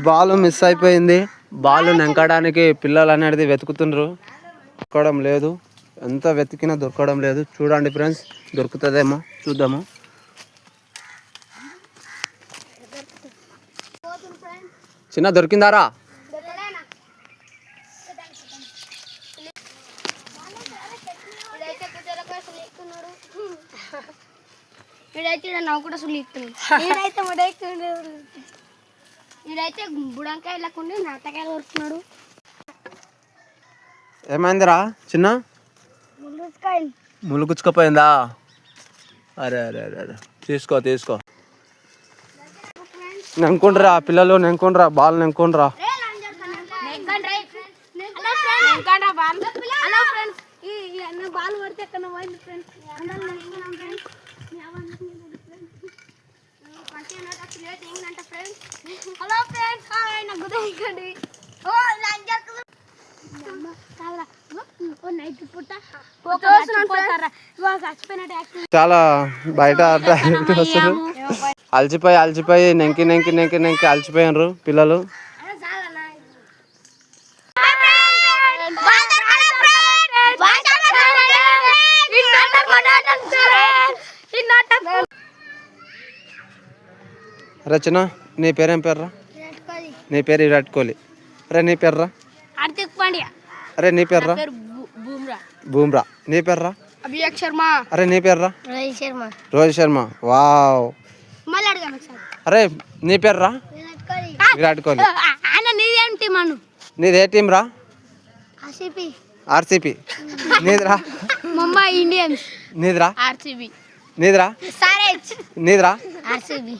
Ball miss అయిపోయింది. Ball నెంకడానికి పిల్లలు అనేది వెతుకుతుండ్రు, దొరకడం లేదు. ఎంత వెతికినా దొరకడం లేదు. చూడండి ఫ్రెండ్స్, దొరుకుతుందేమో చూద్దాము. చిన్న దొరికిందారా? నవ్వు కూడా సులిస్తున్నాడు. ఇదైతే బుడంకాయ లేకుండా నాటకాయలు వస్తున్నాడు. ఏమైందిరా చిన్న? ములుగుచ్చుకపోయిందా? అరే అరే అరే అరే, తీసుకో తీసుకో. నెంకుండ్రా పిల్లలు, నెంకుండ్రా బాల్, నెంకుండ్రా. బాల్ పడితే ఎక్కడ పోయింది ఫ్రెండ్స్. హలో ఫ్రెండ్స్, చాలా బయట వస్తారు. అలసిపోయి అలసిపోయి నెంకి నెంకి నెంకి నెంకి అలసిపోయినారు పిల్లలు. రచన, నీ పేరేం పేర్రా? నీ పేరు విరాట్ కోహ్లీ. అరే నీ పేర్రా? హార్దిక్ పాండ్యా. అరే నీ పేర్రా? బూమ్రా. నీ పేర్రా? అభిషేక్ శర్మ. అరే నీ పేర్రా? రోహిత్ శర్మ. వావ్. అరే నీ పేర్రా? విరాట్ కోహ్లీ. నీదే టీం రా? RCP. నీదిరా? Mumbai Indians. నీదిరా? RCB. నీదిరా? సారేజ్. నీదిరా? RCB.